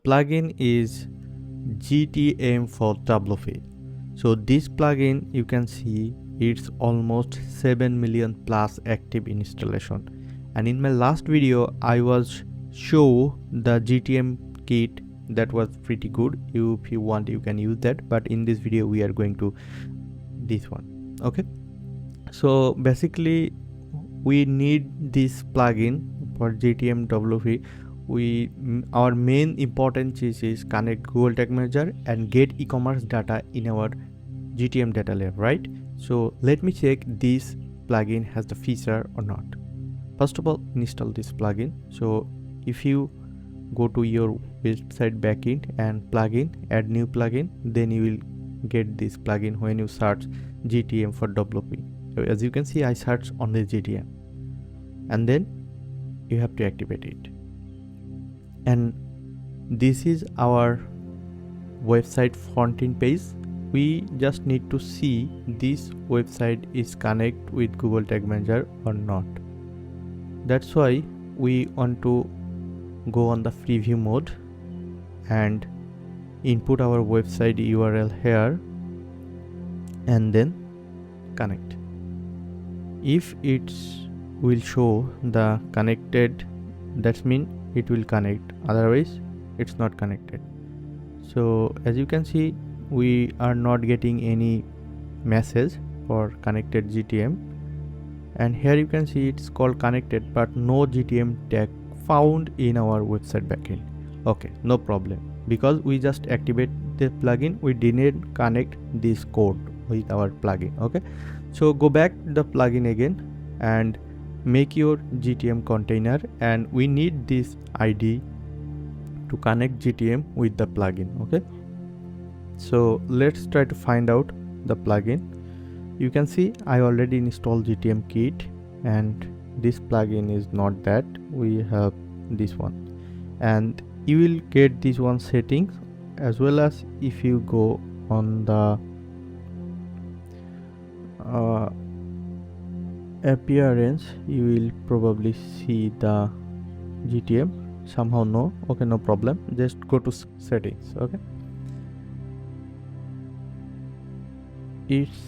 plugin is GTM4WP. So this plugin, you can see it's almost 7 million plus active installation. And in my last video I was show the GTM kit that was pretty good. If you want you can use that, but in this video we are going to this one. Okay, so basically we need this plugin for GTM4WP. Our main important chीज is connect Google Tag Manager and get e-commerce data in our GTM data layer, right? So let me check this plugin has the feature or not. First of all, install this plugin. So if you go to your website backend and plugin, add new plugin, then you will get this plugin when you search GTM4WP. So as you can see, I search on the GTM, and then you have to activate it. And this is our website front end page. We just need to see this website is connect with Google Tag Manager or not. That's why we want to go on the preview mode and input our website URL here and then connect. If it's will show the connected, that means it will connect, otherwise it's not connected. So as you can see, we are not getting any message for connected GTM, and here you can see it's called connected but no GTM tag found in our website backend. Okay, no problem, because we just activate the plugin, we didn't connect this code with our plugin. Okay, so go back the plugin again and make your GTM container, and we need this ID to connect GTM with the plugin. Okay, so let's try to find out the plugin. You can see I already installed GTM kit, and this plugin is not that, we have this one, and you will get this one settings, as well as if you go on the appearance, you will probably see the GTM somehow. No, okay, no problem, just go to settings. Okay, it's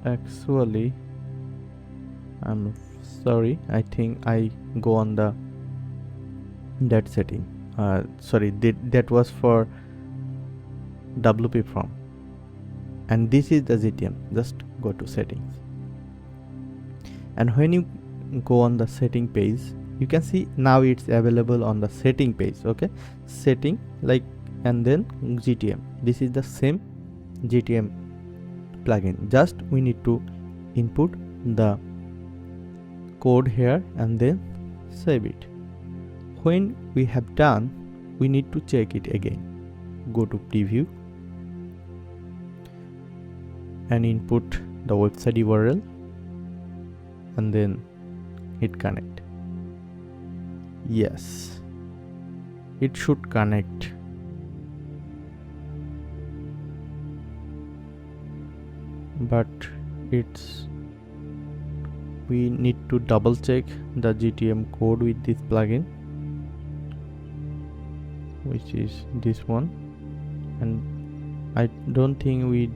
actually, I'm sorry, I think I go on the that setting, sorry, that was for WP form, and this is the GTM. Just go to settings, and when you go on the setting page, you can see now it's available on the setting page. Okay, setting like, and then GTM, this is the same GTM plugin, just we need to input the code here and then save it. When we have done, we need to check it again. Go to preview and input the website URL and then hit connect. Yes, it should connect. But we need to double check the GTM code with this plugin, which is this one, and I don't think we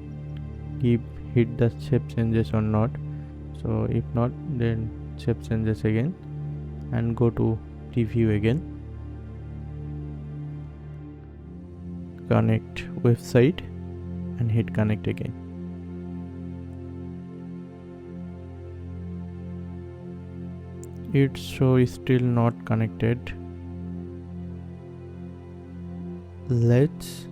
hit the shape changes or not. So if not, then shape changes again and go to preview again, connect website and hit connect again. It shows still not connected. Let's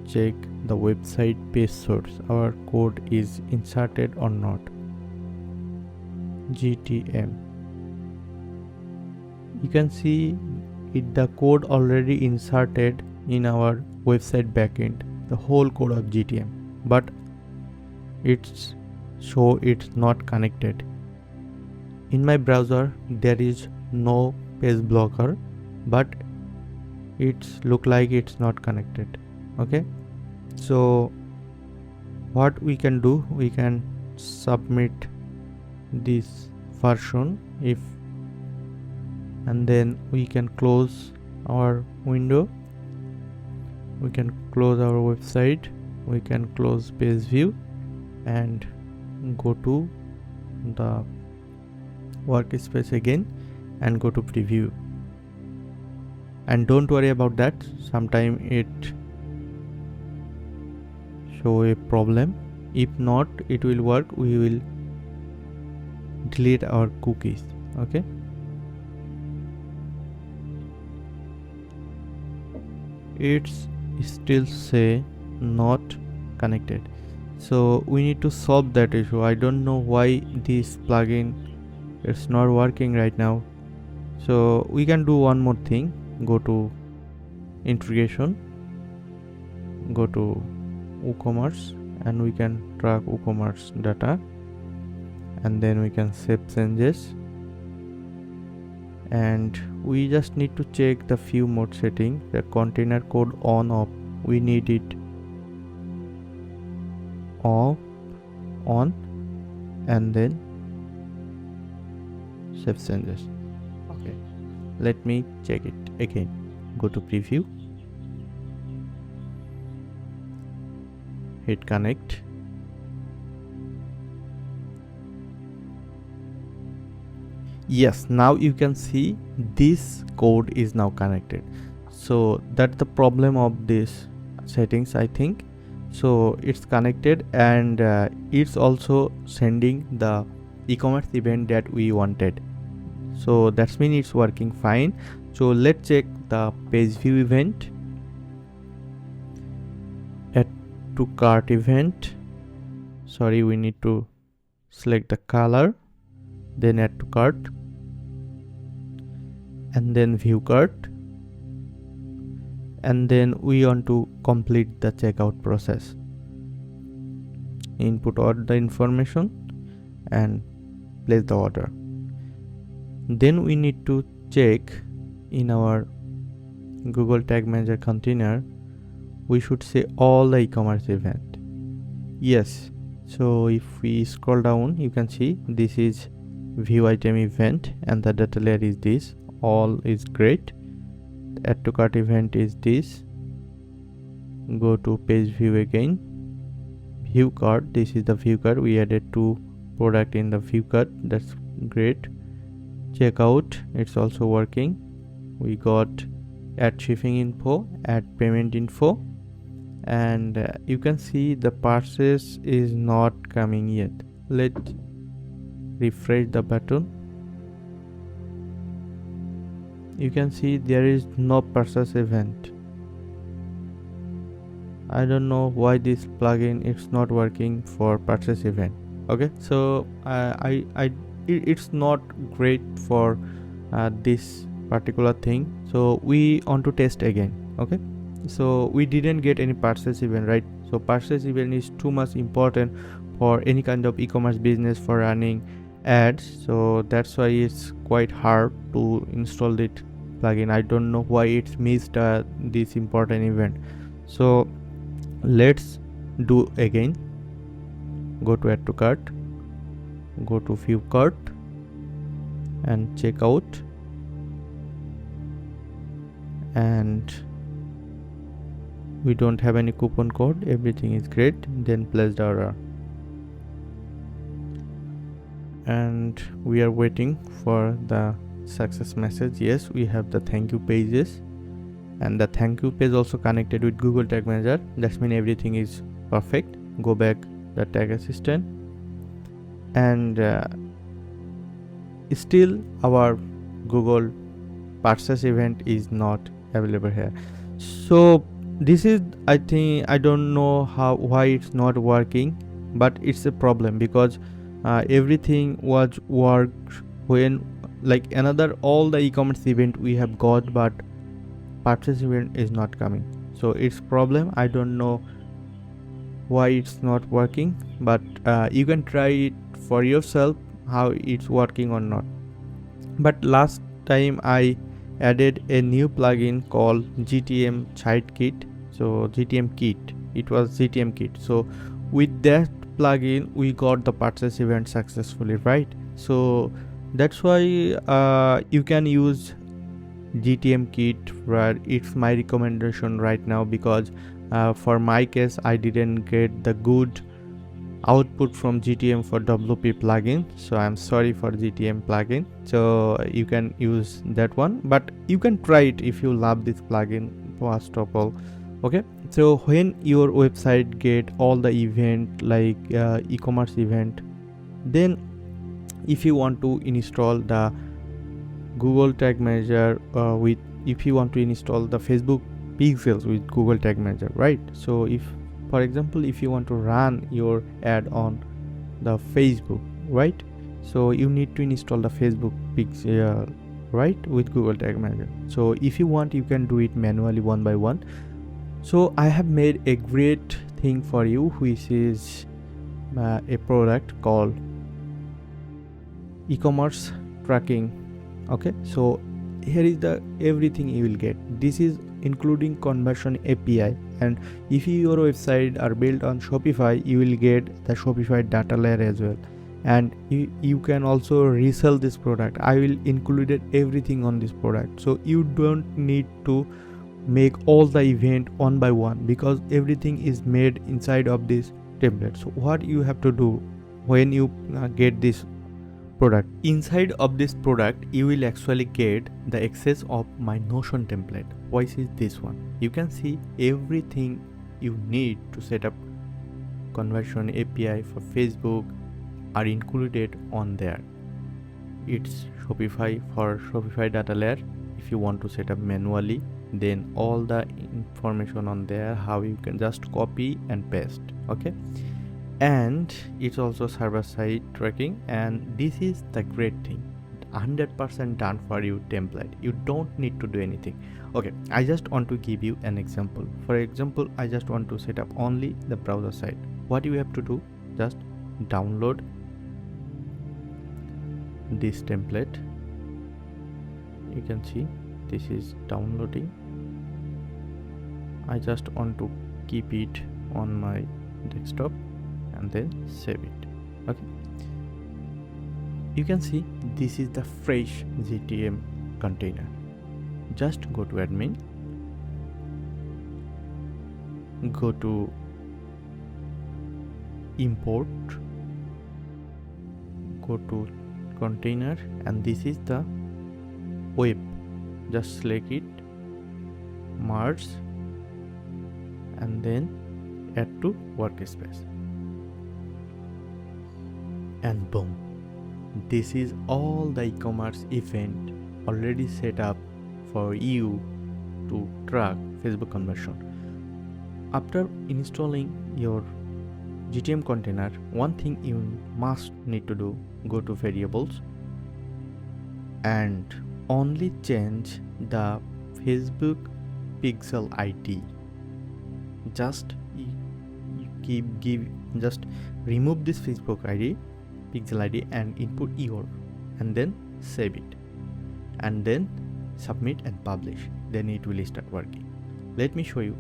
check the website page source, our code is inserted or not. GTM, you can see the code already inserted in our website backend, the whole code of GTM, but it's not connected. In my browser there is no page blocker, but it's look like it's not connected. Okay, so what we can do, we can submit this version and then we can close our window we can close our website, we can close page view and go to the workspace again and go to preview. And don't worry about that, sometime it show a problem. If not, it will work. We will delete our cookies. Okay, it's still say not connected, so we need to solve that issue. I don't know why this plugin it's not working right now. So we can do one more thing. Go to integration, go to WooCommerce, and we can track WooCommerce data, and then we can save changes, and we just need to check the few more settings. The container code on off, we need it off, on, and then save changes. Okay, let me check it again. Go to preview, hit connect. Yes, now you can see this code is now connected. So that's the problem of this settings, I think. So it's connected, and it's also sending the e-commerce event that we wanted. So that's mean it's working fine. So let's check the page view event. Add to cart event. Sorry, we need to select the color, then add to cart, and then view cart, and then we want to complete the checkout process. Input all the information and place the order. Then we need to check in our Google Tag Manager container, we should say all the e-commerce event. Yes, so if we scroll down, you can see this is view item event, and the data layer is this. All is great. Add to cart event is this. Go to page view again. View cart, this is the view cart. We added 2 product in the view cart. That's great. Checkout, it's also working. We got add shipping info, add payment info, and you can see the purchase is not coming yet. Let's refresh the button. You can see there is no purchase event. I don't know why this plugin it's not working for purchase event. Okay, so it's not great for this particular thing, so we want to test again. Okay, so we didn't get any purchase event, right? So purchase event is too much important for any kind of e-commerce business for running ads, so that's why it's quite hard to install it plugin. I don't know why it's missed this important event. So let's do again. Go to add to cart, go to view cart and checkout, and we don't have any coupon code, everything is great. Then place the order, and we are waiting for the success message. Yes, we have the thank you pages, and the thank you page also connected with Google Tag Manager. That means everything is perfect. Go back the tag assistant, and still our Google purchase event is not available here. So this is, I think, I don't know why it's not working, but it's a problem because everything was worked when like another all the e-commerce event we have got, but purchase event is not coming. So it's problem. I don't know why it's not working, but you can try it for yourself how it's working or not. But last time I added a new plugin called GTM Site Kit. So GTM Kit, it was GTM Kit. So with that plugin we got the purchase event successfully, right? So that's why you can use GTM kit, where it's my recommendation right now, because for my case I didn't get the good output from GTM4WP plugin, so I'm sorry for GTM plugin. So you can use that one, but you can try it if you love this plugin first of all. Okay, so when your website get all the event like e-commerce event, then if you want to install the Google Tag Manager if you want to install the Facebook pixels with Google Tag Manager, right? So if, for example, if you want to run your ad on the Facebook, right, so you need to install the Facebook pixel, right, with Google Tag Manager. So if you want, you can do it manually one by one. So I have made a great thing for you, which is a product called e-commerce tracking. Okay, so here is the everything you will get. This is including conversion API, and if your website are built on Shopify, you will get the Shopify data layer as well, and you can also resell this product. I will included everything on this product, so you don't need to make all the event one by one, because everything is made inside of this template. So what you have to do when you get this product, inside of this product you will actually get the access of my Notion template, which is this one. You can see everything you need to set up conversion API for Facebook are included on there. It's Shopify for Shopify data layer. If you want to set up manually, then all the information on there, how you can just copy and paste. Okay, and it's also server-side tracking, and this is the great thing, 100% done for you template. You don't need to do anything. Okay, I just want to give you an example. For example, I just want to set up only the browser side. What you have to do, just download this template. You can see this is downloading. I just want to keep it on my desktop and then save it. Okay, you can see this is the fresh GTM container. Just go to admin, go to import, go to container, and this is the web. Just select it, merge, and then add to workspace, and boom, this is all the e-commerce event already set up for you to track Facebook conversion. After installing your GTM container, one thing you must need to do, go to variables and only change the Facebook pixel ID. Just just remove this Facebook ID, pixel ID, and input your, and then save it, and then submit and publish. Then it will start working. Let me show you.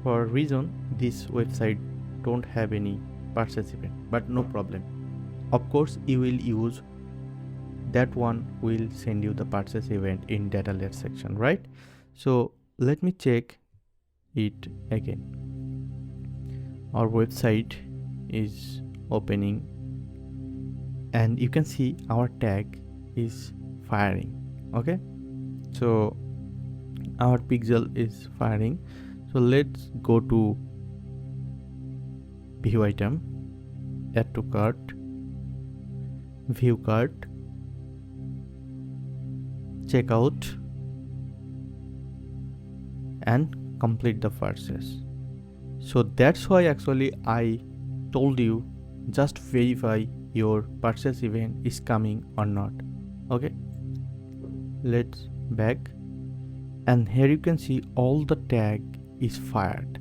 For a reason, this website don't have any purchase event, but no problem. Of course, you will use that one, will send you the purchase event in data layer section, right? So let me check it again. Our website is opening, and you can see our tag is firing. Okay, so our pixel is firing. So let's go to view item, add to cart, view cart, checkout, and complete the purchase. So that's why actually I told you, just verify your purchase event is coming or not. Okay, let's back, and here you can see all the tag is fired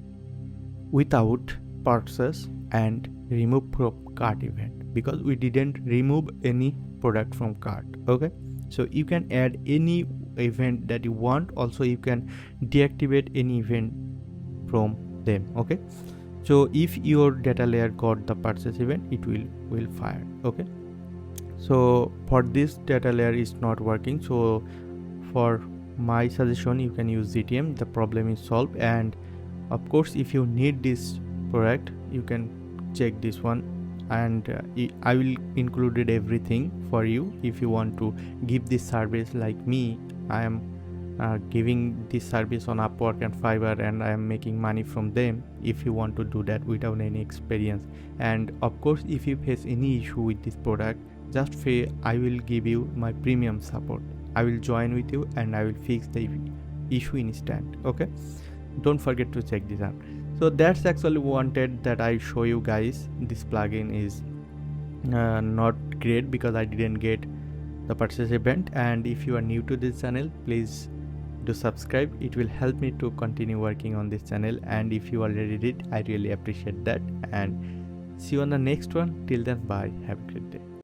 without purchase and remove from cart event, because we didn't remove any product from cart. Okay, so you can add any event that you want. Also you can deactivate any event from them. Okay, so if your data layer got the purchase event, it will fire. Okay, so for this data layer is not working. So for my suggestion, you can use GTM. The problem is solved. And of course, if you need this product, you can check this one, and I will included everything for you. If you want to give this service like me, I am giving this service on Upwork and Fiverr, and I am making money from them. If you want to do that without any experience, and of course, if you face any issue with this product, just say I will give you my premium support. I will join with you and I will fix the issue instant. Okay, don't forget to check this out. So that's actually wanted that I show you guys. This plugin is not great because I didn't get the purchase event. And if you are new to this channel, please do subscribe. It will help me to continue working on this channel, and if you already did, I really appreciate that. And see you on the next one. Till then, bye, have a great day.